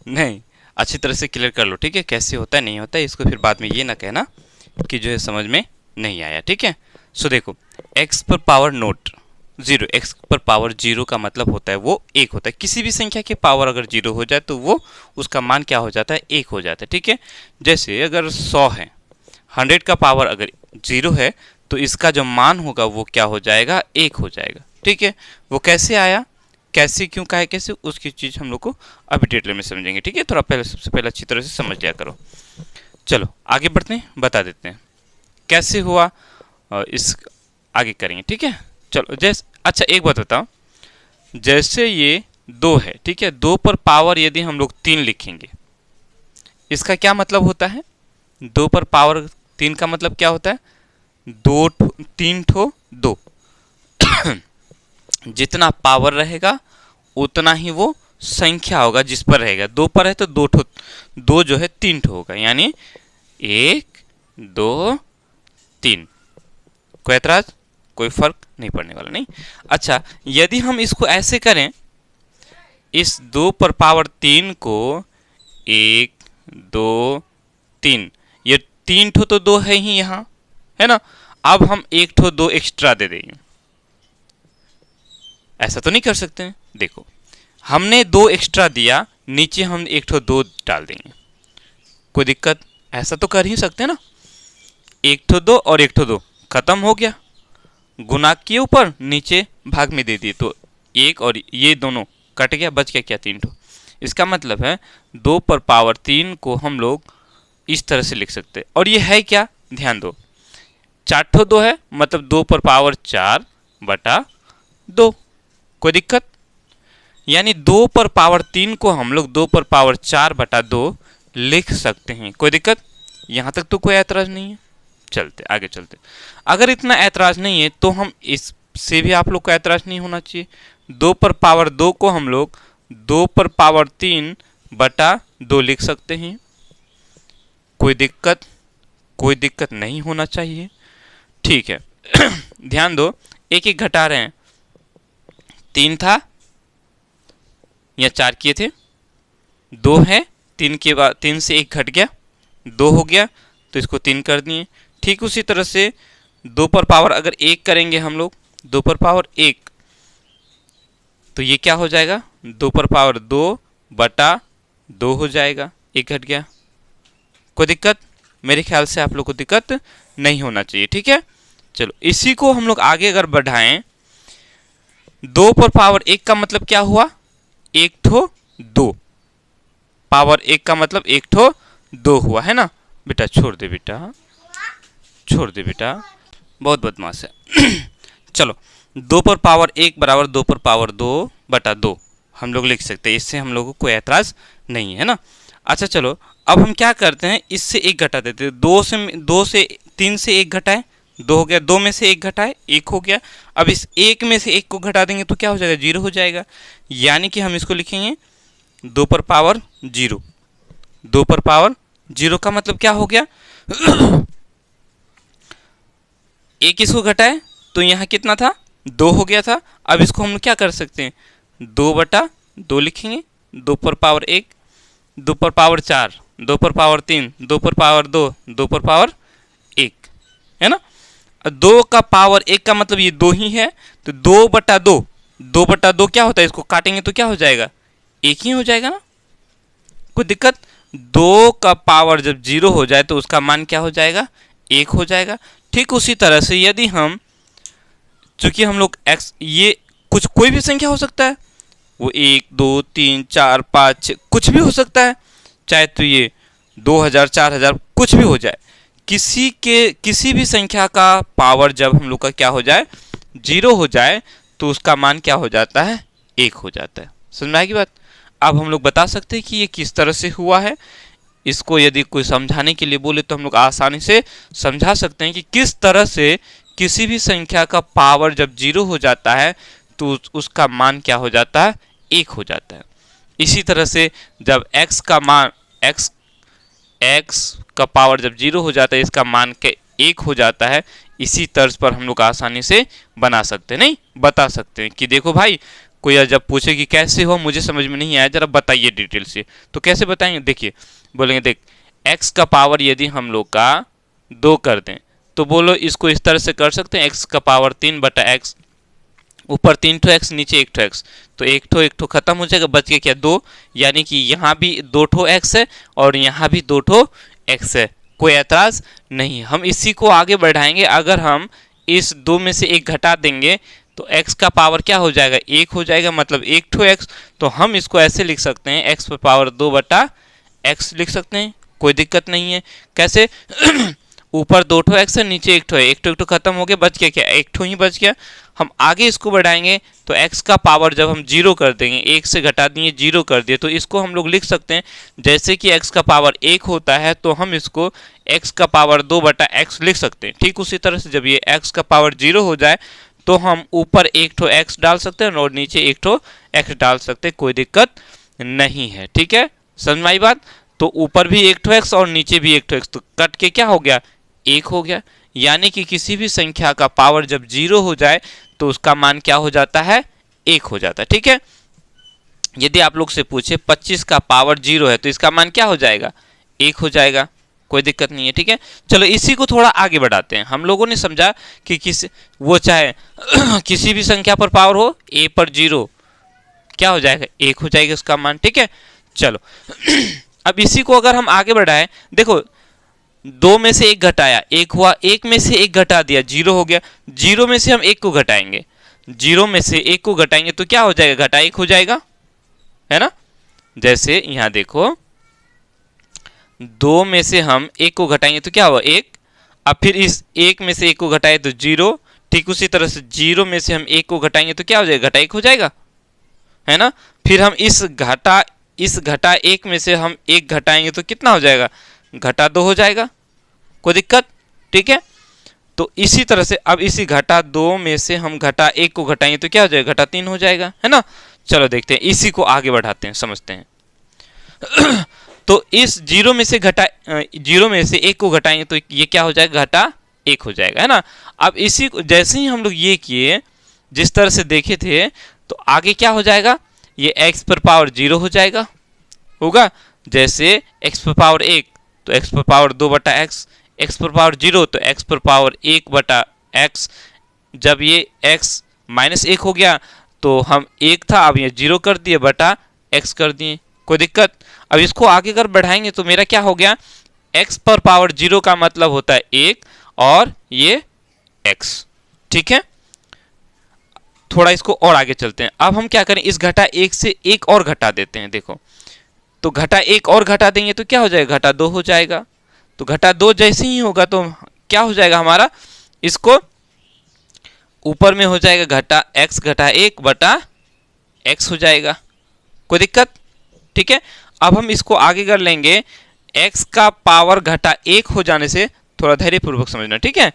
नहीं, अच्छी तरह से क्लियर कर लो, ठीक है, कैसे होता है नहीं होता है, इसको फिर बाद में ये ना कहना कि जो है समझ में नहीं आया, ठीक है। सो देखो, x पर पावर नोट जीरो, x पर पावर जीरो का मतलब होता है वो एक होता है। किसी भी संख्या के पावर अगर जीरो हो जाए तो वो उसका मान क्या हो जाता है, एक हो जाता है, ठीक है। जैसे अगर 100 है, 100 का पावर अगर जीरो है तो इसका जो मान होगा वो क्या हो जाएगा, एक हो जाएगा, ठीक है। वो कैसे आया, कैसे क्यों कहा है कैसे, उसकी चीज़ हम लोग को अभी डिटेल में समझेंगे, ठीक है। थोड़ा पहले, सबसे पहले अच्छी तरह से समझ लिया करो। चलो आगे बढ़ते हैं, बता देते हैं कैसे हुआ, इस आगे करेंगे, ठीक है। चलो जैसे, अच्छा एक बात बताओ, जैसे ये 2 है, ठीक है, 2 पर पावर यदि हम लोग 3 लिखेंगे, इसका क्या मतलब होता है, 2 पर पावर 3 का मतलब क्या होता है, 3 ठो 2। जितना पावर रहेगा उतना ही वो संख्या होगा जिस पर रहेगा। 2 पर है तो 2 ठो, 2 जो है 3 ठो होगा, यानी 1 2 3। कोई ऐतराज, कोई फर्क नहीं पड़ने वाला, नहीं। अच्छा, यदि हम इसको ऐसे करें, इस 2 पर पावर 3 को 1 2 3, ये 3 ठो तो 2 है ही यहाँ, है ना। अब हम 1 ठो 2 एक्स्ट्रा दे देंगे, ऐसा तो नहीं कर सकते हैं। देखो, हमने 2 एक्स्ट्रा दिया, नीचे हम 1 ठो 2 डाल देंगे, कोई दिक्कत, ऐसा तो कर ही सकते हैं ना। 1 ठो 2 और 1 ठो 2 खत्म हो गया, गुना के ऊपर नीचे भाग में दे दिए तो 1 और ये दोनों कट गया, बच गया क्या, 3 ठो। इसका मतलब है 2 पर पावर 3 को हम लोग इस तरह से लिख सकते हैं। और ये है क्या, ध्यान दो, 4 ठो 2 है, मतलब 2 पर पावर 4 बटा 2। कोई दिक्कत, यानी 2 पर पावर 3 को हम लोग 2 पर पावर 4 बटा 2 लिख सकते हैं। कोई दिक्कत, यहाँ तक तो कोई ऐतराज नहीं है। चलते आगे चलते, अगर इतना ऐतराज नहीं है तो हम इससे भी आप लोग को ऐतराज नहीं होना चाहिए। 2 पर पावर 2 को हम लोग 2 पर पावर 3 बटा 2 लिख सकते हैं। कोई दिक्कत, कोई दिक्कत नहीं होना चाहिए, ठीक है। ध्यान दो, एक एक घटा रहे हैं, 3 था या 4 किए थे, 2 है, 3 के बाद 3 से 1 घट गया, 2 हो गया, तो इसको 3 कर दिए। ठीक उसी तरह से 2 पर पावर अगर 1 करेंगे हम लोग, 2 पर पावर 1, तो ये क्या हो जाएगा, 2 पर पावर 2 बटा 2 हो जाएगा, 1 घट गया। कोई दिक्कत, मेरे ख्याल से आप लोग को दिक्कत नहीं होना चाहिए, ठीक है। चलो इसी को हम लोग आगे अगर बढ़ाएं, 2 पर पावर 1 का मतलब क्या हुआ, 1 ठो 2, पावर 1 का मतलब 1 ठो 2 हुआ, है ना। बेटा छोड़ दे, बेटा छोड़ दे, बेटा बहुत बदमाश है। चलो, 2 पर पावर 1 बराबर 2 पर पावर 2 बटा 2 हम लोग लिख सकते हैं, इससे हम लोगों को कोई ऐतराज नहीं है ना। अच्छा चलो, अब हम क्या करते हैं, इससे 1 घटा देते हैं। 2 से 3 से 1 घटाए, 2 हो गया, 2 में से 1 घटाए, 1 हो गया। अब इस 1 में से 1 को घटा देंगे तो क्या हो जाएगा, 0 हो जाएगा। यानी कि हम इसको लिखेंगे 2 पर पावर 0, 2 पर पावर 0 का मतलब क्या हो गया, 1 इसको घटाए तो यहाँ कितना था, 2 हो गया था। अब इसको हम क्या कर सकते हैं, 2 बटा 2 लिखेंगे, 2 पर पावर 1, 2 पर पावर 4, 2 पर पावर 3, 2 पर पावर 2, 2 पर पावर 1, है ना। 2 का पावर 1 का मतलब ये 2 ही है, तो 2 बटा 2, 2 बटा 2 क्या होता है, इसको काटेंगे तो क्या हो जाएगा, 1 ही हो जाएगा ना। कोई दिक्कत, 2 का पावर जब 0 हो जाए तो उसका मान क्या हो जाएगा, 1 हो जाएगा। ठीक उसी तरह से यदि हम, चूंकि हम लोग x, ये कुछ कोई भी संख्या हो सकता है, वो 1 2 3 4 5 6 कुछ भी हो सकता है, चाहे तो ये 2000 4000 कुछ भी हो जाए। किसी भी संख्या का पावर जब हम लोग का क्या हो जाए, 0 हो जाए, तो उसका मान क्या हो जाता है, 1 हो जाता है। समझ में आएगी बात। अब हम लोग बता सकते हैं कि ये किस तरह से हुआ है। इसको यदि कोई समझाने के लिए बोले तो हम लोग आसानी से समझा सकते हैं कि किस तरह से किसी भी संख्या का पावर जब 0 हो जाता है तो उसका मान क्या हो जाता है, 1 हो जाता है। इसी तरह से जब x का मान, x का पावर जब 0 हो जाता है, इसका मान के 1 हो जाता है। इसी तर्ज पर हम लोग आसानी से बना सकते हैं, नहीं बता सकते हैं कि देखो भाई, कोई जब पूछे कि कैसे हो, मुझे समझ में नहीं आया, जरा बताइए डिटेल से, तो कैसे बताएंगे? देखिए बोलेंगे देख x का पावर यदि हम लोग का 2 कर दें तो बोलो इसको इस तरह से कर सकते हैं, x का पावर 3 बटा x, ऊपर 3 ठो x नीचे 1 ठो x, तो एक ठो खत्म हो जाएगा, बच गया क्या 2, यानी कि यहाँ भी 2 ठो x है और यहाँ भी 2 ठो x है, कोई ऐतराज नहीं। हम इसी को आगे बढ़ाएंगे, अगर हम इस 2 में से 1 घटा देंगे तो x का पावर क्या हो जाएगा 1 हो जाएगा, मतलब 1 ठो x, तो हम इसको ऐसे लिख सकते हैं x पर पावर 2 बटा x लिख सकते हैं, कोई दिक्कत नहीं है। कैसे? ऊपर 2 ठो x है नीचे 1 ठो है, एक ठो खत्म हो गया, बच गया क्या 1 ठो ही बच गया। हम आगे इसको बढ़ाएंगे तो x का पावर जब हम 0 कर देंगे, 1 से घटा दिए 0 कर दिए, तो इसको हम लोग लिख सकते हैं जैसे कि x का पावर 1 होता है तो हम इसको x का पावर 2 बटा x लिख सकते हैं। ठीक उसी तरह से जब ये x का पावर 0 हो जाए तो हम ऊपर 1 ठो x डाल सकते हैं और नीचे 1 ठो x डाल सकते हैं, कोई दिक्कत नहीं है। ठीक है, समझ में आई बात? तो ऊपर भी 1 ठो x और नीचे भी 1 ठो x, तो कट के क्या हो गया 1 हो गया, यानी कि किसी भी संख्या का पावर जब 0 हो जाए तो उसका मान क्या हो जाता है 1 हो जाता है। ठीक है, यदि आप लोग से पूछे 25 का पावर 0 है तो इसका मान क्या हो जाएगा 1 हो जाएगा, कोई दिक्कत नहीं है। ठीक है, चलो इसी को थोड़ा आगे बढ़ाते हैं। हम लोगों ने समझा कि वो चाहे किसी भी संख्या पर पावर हो, a पर 0 क्या हो जाएगा 1 हो जाएगा उसका मान। ठीक है, चलो अब इसी को अगर हम आगे बढ़ाएं, देखो 2 में से 1 घटाया 1 हुआ, 1 में से 1 घटा दिया 0 हो गया, 0 में से हम 1 को घटाएंगे, 0 में से 1 को घटाएंगे तो क्या हो जाएगा घटा 1 हो जाएगा, है ना। जैसे यहां देखो 2 में से हम 1 को घटाएंगे तो क्या हुआ 1, अब फिर इस 1 में से 1 को घटाए तो 0, ठीक उसी तरह से 0 में से हम 1 को घटाएंगे तो क्या हो जाएगा घटा 1 हो जाएगा, है ना। फिर हम इस घटा 1 में से हम 1 घटाएंगे तो कितना हो जाएगा घटा 2 हो जाएगा, कोई दिक्कत। ठीक है, तो इसी तरह से अब इसी घटा 2 में से हम घटा 1 को घटाएंगे तो क्या हो जाएगा घटा 3 हो जाएगा, है ना। चलो देखते हैं, इसी को आगे बढ़ाते हैं, समझते हैं। तो इस 0 में से 1 को घटाएंगे तो ये क्या हो जाएगा घटा 1 हो जाएगा, है ना। अब इसी को जैसे ही हम लोग ये किए, जिस तरह से देखे थे, तो आगे क्या हो जाएगा ये x पर पावर 0 हो जाएगा, होगा। जैसे x पर पावर 1 तो x पर पावर 2 बटा x, x पर पावर 0 तो x पर पावर 1 बटा x, जब ये x माइनस 1 हो गया तो हम 1 था, अब ये 0 कर दिए बटा x कर दिए, कोई दिक्कत। अब इसको आगे अगर बढ़ाएंगे तो मेरा क्या हो गया x पर पावर 0 का मतलब होता है 1 और ये x। ठीक है, थोड़ा इसको और आगे चलते हैं। अब हम क्या करें, इस घटा 1 से 1 और घटा देते हैं, देखो तो घटा 1 और घटा देंगे तो क्या हो जाएगा घटा 2 हो जाएगा। तो घटा 2 जैसे ही होगा तो क्या हो जाएगा हमारा, इसको ऊपर में हो जाएगा घटा x घटा 1 बटा x हो जाएगा, कोई दिक्कत। ठीक है, अब हम इसको आगे कर लेंगे, x का पावर घटा 1 हो जाने से, थोड़ा धैर्यपूर्वक समझना, ठीक है।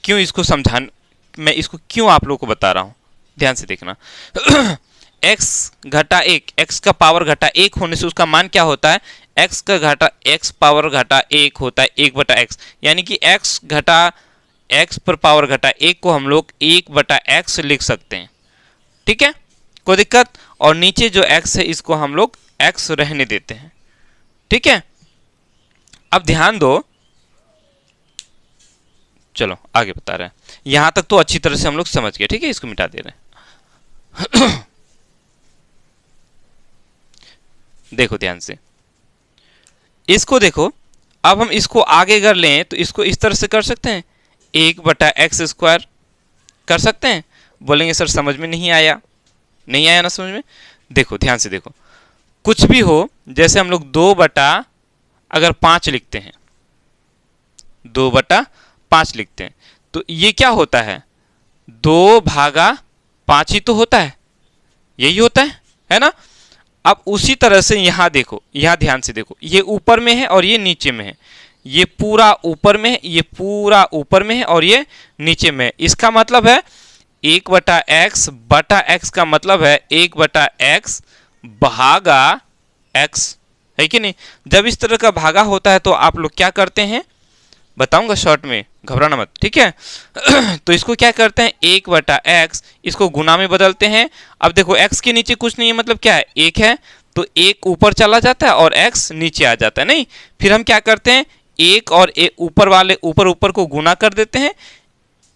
क्यों इसको समझान, मैं इसको क्यों आप लोगों को बता रहा हूं, ध्यान से देखना। x घटा 1, x का पावर घटा 1 होने से उसका मान क्या होता है x का घटा x पावर घटा 1 होता है 1 बटा x, यानी कि x घटा x पर पावर घटा 1 को हम लोग 1 बटा x लिख सकते हैं। ठीक है, कोई दिक्कत। और नीचे जो x है इसको हम लोग x रहने देते हैं। ठीक है, अब ध्यान दो, चलो आगे बता रहे हैं, यहां तक तो अच्छी तरह से हम लोग समझ गए। ठीक है, इसको मिटा दे रहे हैं। देखो ध्यान से, इसको देखो, अब हम इसको आगे कर लें तो इसको इस तरह से कर सकते हैं 1 बटा एक्स स्क्वायर कर सकते हैं। बोलेंगे सर समझ में नहीं आया, नहीं आया ना समझ में। देखो ध्यान से देखो, कुछ भी हो, जैसे हम लोग 2 बटा अगर 5 लिखते हैं, 2 बटा 5 लिखते हैं तो ये क्या होता है 2 भागा 5 ही तो होता है, यही होता है ना। अब उसी तरह से यहां देखो, यहां ध्यान से देखो, ये ऊपर में है और ये नीचे में है, ये पूरा ऊपर में है, ये पूरा ऊपर में है और ये नीचे में है। इसका मतलब है 1 बटा एक्स का मतलब है 1 बटा एक्स भागा एक्स, है कि नहीं। जब इस तरह का भागा होता है तो आप लोग क्या करते हैं बताऊंगा शॉर्ट में, घबराना मत, ठीक है। तो इसको क्या करते हैं, 1/x, इसको गुना में बदलते हैं। अब देखो x के नीचे कुछ नहीं है, मतलब क्या है, 1 है, तो 1 ऊपर चला जाता है और x नीचे आ जाता है, नहीं। फिर हम क्या करते हैं, 1 और ऊपर वाले ऊपर को गुना कर देते हैं,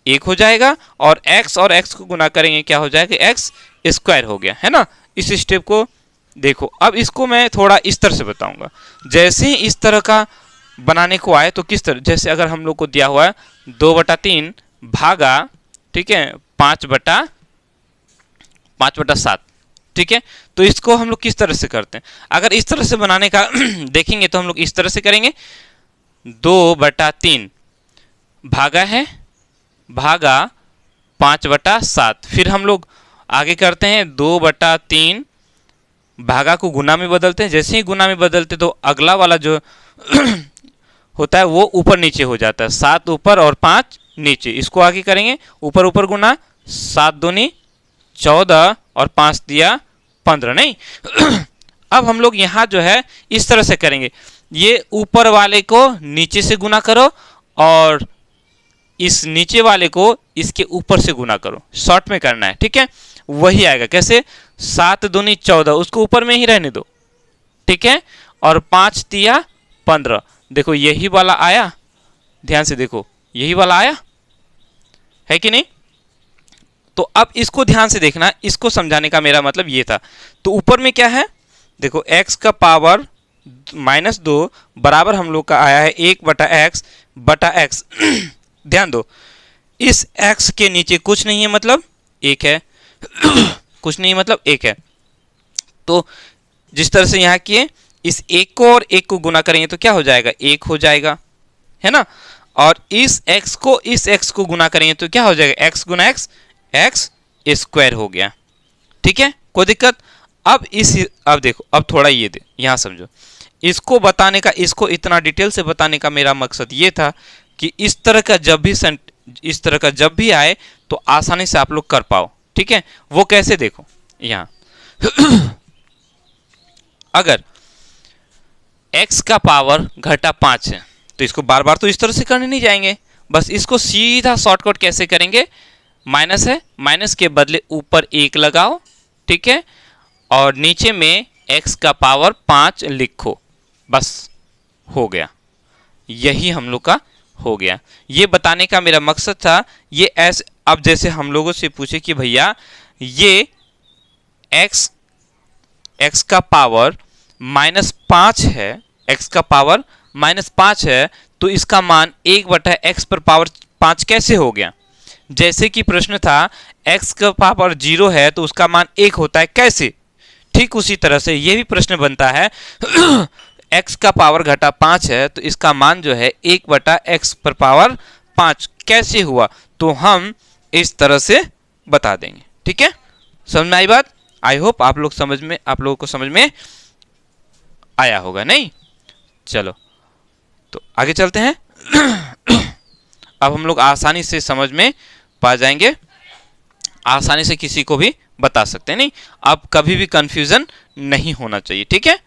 1 हो जाएगा, और x को गुना करेंगे, क्या हो जाएगा, x स्क्वायर हो गया, है ना। इस स्टेप को देखो। अब इसको मैं थोड़ा इस तरह से बताऊंगा। जैसे ही इस तरह का बनाने को आए तो किस तरह, जैसे अगर हम लोग को दिया हुआ है 2/3 भागा, ठीक है, 5/7, ठीक है। तो इसको हम लोग किस तरह से करते हैं, अगर इस तरह से बनाने का देखेंगे तो हम लोग इस तरह से करेंगे, 2/3 भागा है, भागा 5/7। फिर हम लोग आगे करते हैं 2/3 भागा को गुना में बदलते हैं। जैसे ही गुना में बदलते तो अगला वाला जो होता है वो ऊपर नीचे हो जाता है, 7 ऊपर और 5 नीचे। इसको आगे करेंगे, ऊपर ऊपर गुना, 7 दूनी 14 और 5 दिया 15, नहीं। अब हम लोग यहाँ जो है इस तरह से करेंगे, ये ऊपर वाले को नीचे से गुना करो और इस नीचे वाले को इसके ऊपर से गुना करो, शॉर्ट में करना है, ठीक है। वही आएगा, कैसे, 7 दूनी 14, उसको ऊपर में ही रहने दो, ठीक है, और 5 दिया 15। देखो यही वाला आया, ध्यान से देखो, यही वाला आया है कि नहीं। तो अब इसको ध्यान से देखना, इसको समझाने का मेरा मतलब ये था। तो ऊपर में क्या है, देखो x का पावर -2 बराबर हम लोग का आया है 1/x। ध्यान दो, इस x के नीचे कुछ नहीं है, मतलब 1 है। कुछ नहीं मतलब 1 है। तो जिस तरह से यहाँ किए, इस 1 को और 1 को गुना करेंगे तो क्या हो जाएगा, 1 हो जाएगा, है ना। और इस x को गुना करेंगे तो क्या हो जाएगा, x गुना x स्क्वायर हो गया, ठीक है, कोई दिक्कत। अब देखो, अब थोड़ा ये यहाँ समझो, इसको बताने का, इसको इतना डिटेल से बताने का मेरा मकसद ये था कि इस तरह का जब भी आए तो आसानी से आप लोग कर पाओ, ठीक है। वो कैसे, देखो यहाँ अगर x का पावर घटा 5 है तो इसको बार बार तो इस तरह से करने नहीं जाएंगे, बस इसको सीधा शॉर्टकट कैसे करेंगे, माइनस है, माइनस के बदले ऊपर 1 लगाओ, ठीक है, और नीचे में x का पावर 5 लिखो, बस हो गया। यही हम लोग का हो गया, ये बताने का मेरा मकसद था। ये ऐसे, अब जैसे हम लोगों से पूछे कि भैया ये x का पावर -5 है, x का पावर -5 है, तो इसका मान 1/x पर पावर 5 कैसे हो गया। जैसे कि प्रश्न था x का पावर 0 है तो उसका मान 1 होता है, कैसे। ठीक उसी तरह से ये भी प्रश्न बनता है x का पावर घटा 5 है तो इसका मान जो है 1/x पर पावर 5 कैसे हुआ, तो हम इस तरह से बता देंगे, ठीक है। समझ में आई बात, आई होप आप लोगों को समझ में आया होगा, नहीं। चलो तो आगे चलते हैं। अब हम लोग आसानी से समझ में पा जाएंगे, आसानी से किसी को भी बता सकते हैं, नहीं। अब कभी भी कंफ्यूजन नहीं होना चाहिए, ठीक है।